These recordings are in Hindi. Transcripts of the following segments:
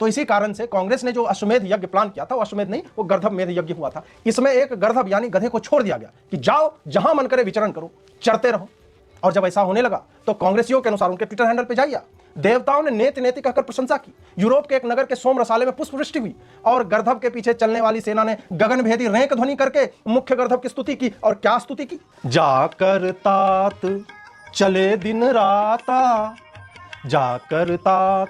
तो इसी कारण से कांग्रेस ने जो अश्वमेध यज्ञ प्लान किया था, वो अश्वमेध नहीं, वो गर्दभमेध यज्ञ हुआ था। इसमें एक गर्दभ यानी गधे को छोड़ दिया गया कि जाओ जहां मन करे विचरण करो, चरते रहो। और जब ऐसा होने लगा तो कांग्रेसियों के अनुसार उनके ट्विटर हैंडल पे जाइए, देवताओं ने नेति नेति कहकर प्रशंसा की। यूरोप के एक नगर के सोम रसाले में पुष्पवृष्टि हुई और गर्दभ के पीछे चलने वाली सेना ने गगनभेदी रेंक ध्वनि करके मुख्य गर्दभ की स्तुति की। और क्या स्तुति की? जाकर तात चले दिन राता, जाकर तात,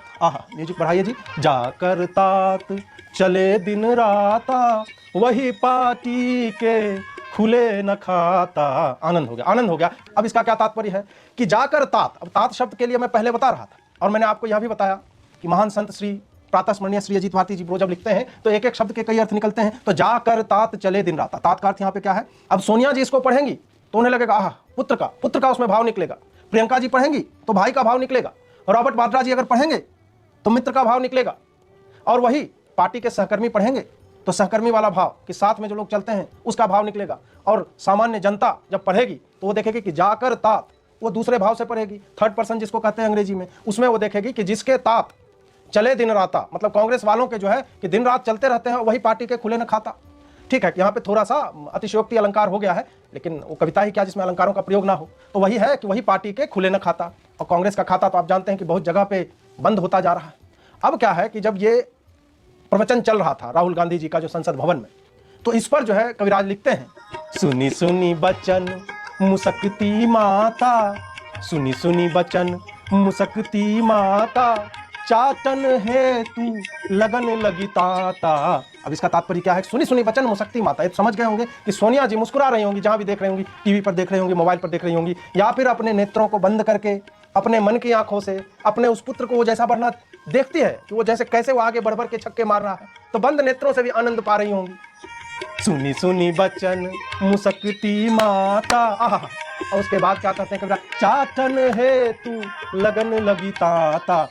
म्यूजिक बढ़ाइए जी, जाकर तात चले दिन राता, वही पार्टी के खुले न खाता। आनंद हो गया, आनंद हो गया। अब इसका क्या तात्पर्य है कि जाकर तात, अब तात शब्द के लिए मैं पहले बता रहा था और मैंने आपको यह भी बताया कि महान संत श्री प्रातः स्मरणीय श्री अजीत भारती जी जब लिखते हैं तो एक एक शब्द के कई अर्थ निकलते हैं। तो जाकर तात चले दिन राता, तात का अर्थ यहाँ पे क्या है? अब सोनिया जी इसको पढ़ेंगी तो उन्हें लगेगा आह पुत्र का उसमें भाव निकलेगा। प्रियंका जी पढ़ेंगी तो भाई का भाव निकलेगा। रॉबर्ट वाड्रा जी अगर पढ़ेंगे तो मित्र का भाव निकलेगा। और वही पार्टी के सहकर्मी पढ़ेंगे तो सहकर्मी वाला भाव कि साथ में जो लोग चलते हैं उसका भाव निकलेगा। और सामान्य जनता जब पढ़ेगी तो वो देखेगी कि जाकर तात, वो दूसरे भाव से पढ़ेगी, थर्ड पर्सन जिसको कहते हैं अंग्रेजी में, उसमें वो देखेगी कि जिसके तात चले दिन राता, मतलब कांग्रेस वालों के जो है कि दिन रात चलते रहते हैं, वही पार्टी के खुले न खाता। ठीक है, यहाँ पे थोड़ा सा अतिशयोक्ति अलंकार हो गया है, लेकिन वो कविता ही क्या जिसमें अलंकारों का प्रयोग ना हो। तो वही है कि वही पार्टी के खुले न खाता। और कांग्रेस का खाता तो आप जानते हैं कि बहुत जगह पे बंद होता जा रहा है। अब क्या है कि जब ये प्रवचन चल रहा था राहुल गांधी जी का जो संसद भवन में, तो इस पर जो है कविराज लिखते हैं, सुनी सुनी बचन मुसकती माता, सुनी सुनी बचन मुसकती माता, चाटन है तू लगन लगी ताता। अब इसका तात्पर्य क्या है? सुनी सुनी बचन मुसकती माता, ये समझ गए होंगे कि सोनिया जी मुस्कुरा रही होंगी, जहां भी देख रही होंगी, टीवी पर देख रही होंगी, मोबाइल पर देख रही होंगी, या फिर अपने नेत्रों को बंद करके अपने मन की आंखों से अपने उस पुत्र को वो जैसा बढ़ना देखती है कि वो जैसे कैसे वो आगे बढ़ बढ़ के छक्के मार रहा है, तो बंद नेत्रों से भी आनंद पा रही होंगी। सुनी सुनी बचन मुसकती माता, और उसके बाद क्या कहते हैं कविराज? चाटन है तू लगन लगी ताता,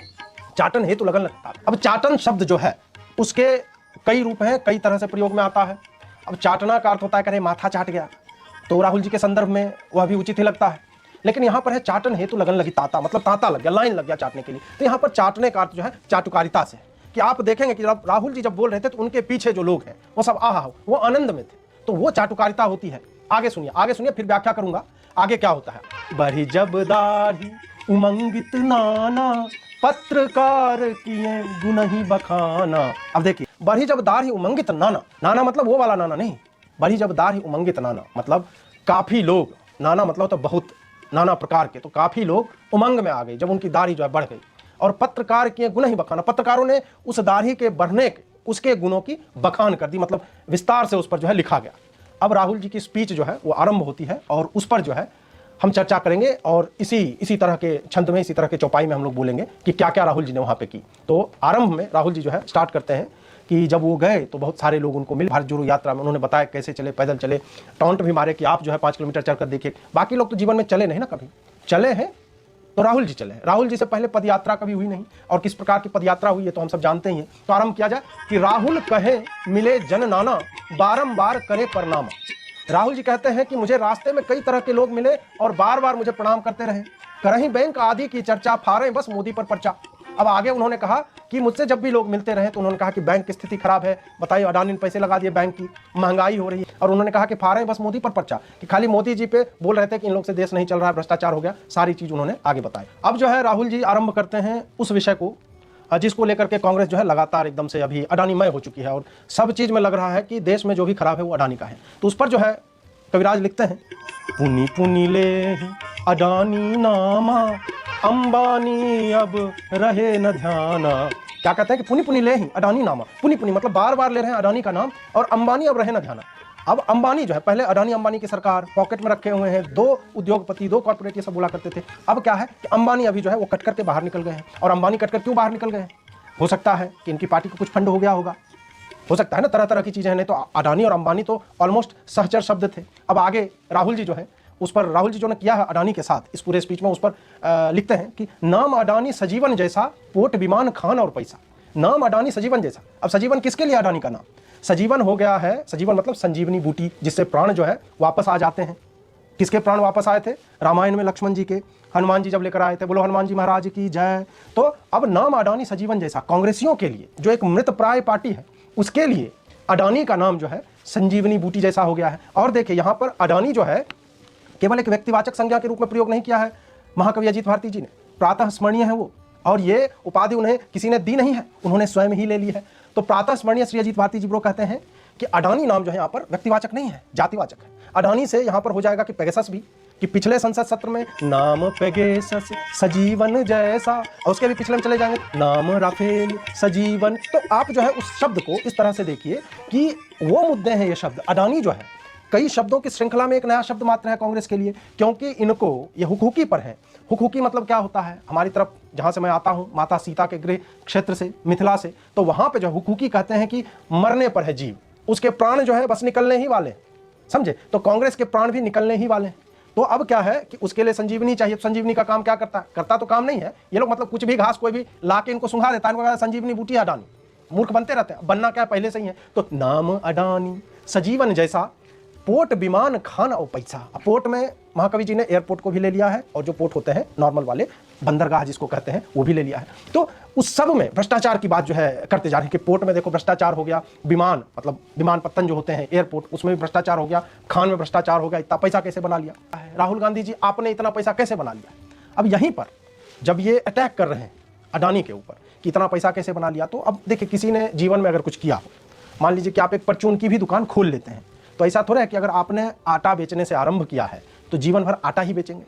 चाटन हेतु लगन लगता। अब चाटन शब्द जो है उसके कई रूप हैं, कई तरह से प्रयोग में आता है। अब चाटना का अर्थ होता है, करें माथा चाट गया, तो राहुल जी के संदर्भ में वह भी उचित ही लगता है। लेकिन यहाँ पर है चाटन हेतु लगन लगी ताता, मतलब तांता लग गया, लाइन लग गया चाटने के लिए। तो यहाँ पर चाटने का अर्थ जो है चाटुकारिता से, कि आप देखेंगे कि जब राहुल जी जब बोल रहे थे तो उनके पीछे जो लोग हैं वो सब वो आनंद में थे, तो वो चाटुकारिता होती है। आगे सुनिए फिर व्याख्या करूंगा आगे क्या होता है। बढ़ी जब दाढ़ी उमंगित नाना, पत्रकार किए गुण ही बखाना। अब देखिए, बढ़ी जब दाढ़ी उमंगित नाना, नाना मतलब वो वाला नाना नहीं, बढ़ी जब दाढ़ी उमंगित नाना मतलब काफी लोग, नाना मतलब तो बहुत, नाना प्रकार के, तो काफी लोग उमंग में आ गए जब उनकी दाढ़ी जो है बढ़ गई। और पत्रकार किए गुण ही बखाना, पत्रकारों ने उस दाढ़ी के बढ़ने के उसके गुणों की बखान कर दी, मतलब विस्तार से उस पर जो है लिखा गया। अब राहुल जी की स्पीच जो है वो आरंभ होती है और उस पर जो है हम चर्चा करेंगे और इसी तरह के छंद में, इसी तरह के चौपाई में हम लोग बोलेंगे कि क्या क्या राहुल जी ने वहाँ पे की। तो आरंभ में राहुल जी जो है स्टार्ट करते हैं कि जब वो गए तो बहुत सारे लोग उनको मिले भारत जोड़ो यात्रा में। उन्होंने बताया कैसे चले, पैदल चले, टॉन्ट भी मारे कि आप जो है 5 किलोमीटर चलकर देखिए। बाकी लोग तो जीवन में चले नहीं ना, कभी चले हैं तो राहुल जी चले हैं। राहुल जी से पहले पदयात्रा कभी हुई नहीं, और किस प्रकार की पदयात्रा हुई है तो हम सब जानते ही हैं। तो आरंभ किया जाए कि राहुल कहे मिले जन नाना, बारंबार करे प्रणाम। राहुल जी कहते हैं कि मुझे रास्ते में कई तरह के लोग मिले और बार बार मुझे प्रणाम करते रहे, करहीं बैंक आदि की चर्चा, फारे बस मोदी पर पर्चा। अब आगे उन्होंने कहा कि मुझसे जब भी लोग मिलते रहे तो उन्होंने कहा कि बैंक की स्थिति खराब है, बताइए अडानी ने पैसे लगा दिए बैंक की, महंगाई हो रही है। और उन्होंने कहा कि फारे बस मोदी पर पर्चा, कि खाली मोदी जी पे बोल रहे थे कि इन लोग से देश नहीं चल रहा है, भ्रष्टाचार हो गया, सारी चीज उन्होंने आगे बताई। अब जो है राहुल जी आरंभ करते हैं उस विषय को जिसको लेकर के कांग्रेस जो है लगातार एकदम से अभी अडानीमय हो चुकी है और सब चीज में लग रहा है कि देश में जो भी खराब है वो अडानी का है। तो उस पर जो है कविराज लिखते हैं, पुनी पुनी ले अडानी नामा, अंबानी अब रहे न ध्याना। क्या कहते हैं कि पुनी पुनी ले ही अडानी नामा, पुनी पुनी मतलब बार बार ले रहे हैं अडानी का नाम, और अंबानी अब रहे न ध्याना। अब अंबानी जो है, पहले अडानी अंबानी की सरकार पॉकेट में रखे हुए हैं, 2 उद्योगपति, 2 कॉर्पोरेट ये सब बोला करते थे। अब क्या है कि अंबानी अभी जो है वो कट करके बाहर निकल गए हैं। और अंबानी कट कर क्यों बाहर निकल गए हैं? हो सकता है कि इनकी पार्टी को कुछ फंड हो गया होगा, हो सकता है ना, तरह तरह की चीजें। नहीं तो अडानी और अंबानी तो ऑलमोस्ट सहचर शब्द थे। अब आगे राहुल जी जो है उस पर, राहुल जी जो ने किया है अडानी के साथ इस पूरे स्पीच में, उस पर लिखते हैं कि नाम अडानी सजीवन जैसा, पोट विमान खान और पैसा। नाम अडानी सजीवन जैसा। अब सजीवन किसके लिए अडानी का नाम? सजीवन हो गया है, सजीवन मतलब संजीवनी बूटी, जिससे प्राण जो है वापस आ जाते हैं। किसके प्राण वापस आए थे? रामायण में लक्ष्मण जी के, हनुमान जी जब लेकर आए थे, बोलो हनुमान जी महाराज की जय। तो अब नाम अडानी सजीवन जैसा कांग्रेसियों के लिए, जो एक मृत प्राय पार्टी है, उसके लिए अडानी का नाम जो है संजीवनी बूटी जैसा हो गया है। और देखिए यहां पर अडानी जो है केवल एक व्यक्तिवाचक संज्ञा के रूप में प्रयोग नहीं किया है महाकवि अजीत भारती जी ने, प्रातः स्मरणीय है वो, और ये उपाधि उन्हें किसी ने दी नहीं है, उन्होंने स्वयं ही ले ली है। तो प्रातः स्मरणीय श्री अजीत भारती जी ब्रो कहते हैं कि अडानी नाम जो है यहाँ पर व्यक्तिवाचक नहीं है, जातिवाचक है। अडानी से यहाँ पर हो जाएगा कि पेगासस भी, कि पिछले संसद सत्र में नाम पेगासस सजीवन जैसा, और उसके भी पिछले में चले जाएंगे नाम राफेल सजीवन। तो आप जो है उस शब्द को इस तरह से देखिए कि वो मुद्दे हैं ये शब्द। अडानी जो है कई शब्दों की श्रृंखला में एक नया शब्द मात्र है कांग्रेस के लिए, क्योंकि इनको ये हुकहुकी पर है। हुकहुकी मतलब क्या होता है? हमारी तरफ जहां से मैं आता हूं, माता सीता के गृह क्षेत्र से, मिथिला से, तो वहां पे जो हुकहुकी कहते हैं कि मरने पर है जीव, उसके प्राण जो है बस निकलने ही वाले, समझे? तो कांग्रेस के प्राण भी निकलने ही वाले हैं। तो अब क्या है कि उसके लिए संजीवनी चाहिए। संजीवनी का काम क्या करता है? करता तो काम नहीं है ये लोग, मतलब कुछ भी घास कोई भी ला के इनको सुंघा देता है, इनको संजीवनी बूटी अडानी, मूर्ख बनते रहते हैं, बनना क्या पहले से ही है। तो नाम अडानी सजीवन जैसा, पोर्ट विमान खान और पैसा। पोर्ट में महाकवि जी ने एयरपोर्ट को भी ले लिया है, और जो पोर्ट होते हैं नॉर्मल वाले बंदरगाह जिसको कहते हैं वो भी ले लिया है। तो उस सब में भ्रष्टाचार की बात जो है करते जा रहे हैं कि पोर्ट में देखो भ्रष्टाचार हो गया, विमान मतलब विमानपत्तन जो होते हैं एयरपोर्ट, उसमें भी भ्रष्टाचार हो गया, खान में भ्रष्टाचार हो गया। इतना पैसा कैसे बना लिया राहुल गांधी जी, आपने इतना पैसा कैसे बना लिया? अब यहीं पर जब ये अटैक कर रहे हैं अडानी के ऊपर कि इतना पैसा कैसे बना लिया, तो अब देखिए किसी ने जीवन में अगर कुछ किया हो, मान लीजिए कि आप एक परचून की भी दुकान खोल लेते हैं, तो ऐसा थोड़ा है कि अगर आपने आटा बेचने से आरंभ किया है तो जीवन भर आटा ही बेचेंगे।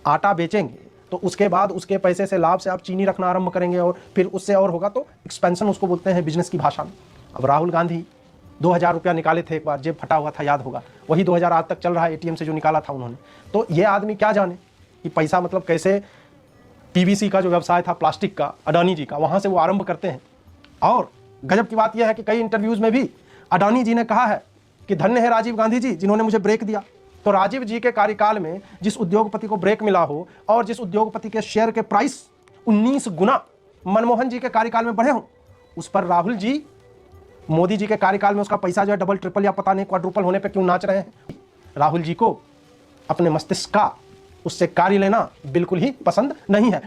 आटा बेचेंगे तो उसके बाद उसके पैसे से, लाभ से आप चीनी रखना आरंभ करेंगे, और फिर उससे और होगा, तो एक्सपेंशन उसको बोलते हैं बिजनेस की भाषा में। अब राहुल गांधी 2000 रुपया निकाले थे एक बार, जेब फटा हुआ था, याद होगा, वही 2000 आज तक चल रहा है एटीएम से जो निकाला था उन्होंने। तो ये आदमी क्या जाने कि पैसा मतलब कैसे, पीवीसी का जो व्यवसाय था प्लास्टिक का अडानी जी का, वहां से वो आरंभ करते हैं। और गजब की बात यह है कि कई इंटरव्यूज में भी अडानी जी ने कहा है कि धन्य है राजीव गांधी जी जिन्होंने मुझे ब्रेक दिया। तो राजीव जी के कार्यकाल में जिस उद्योगपति को ब्रेक मिला हो, और जिस उद्योगपति के शेयर के प्राइस 19 गुना मनमोहन जी के कार्यकाल में बढ़े हों, उस पर राहुल जी मोदी जी के कार्यकाल में उसका पैसा जो है डबल ट्रिपल या पता नहीं क्वाड्रुपल होने पे क्यों नाच रहे हैं? राहुल जी को अपने मस्तिष्क का उससे कार्य लेना बिल्कुल ही पसंद नहीं है।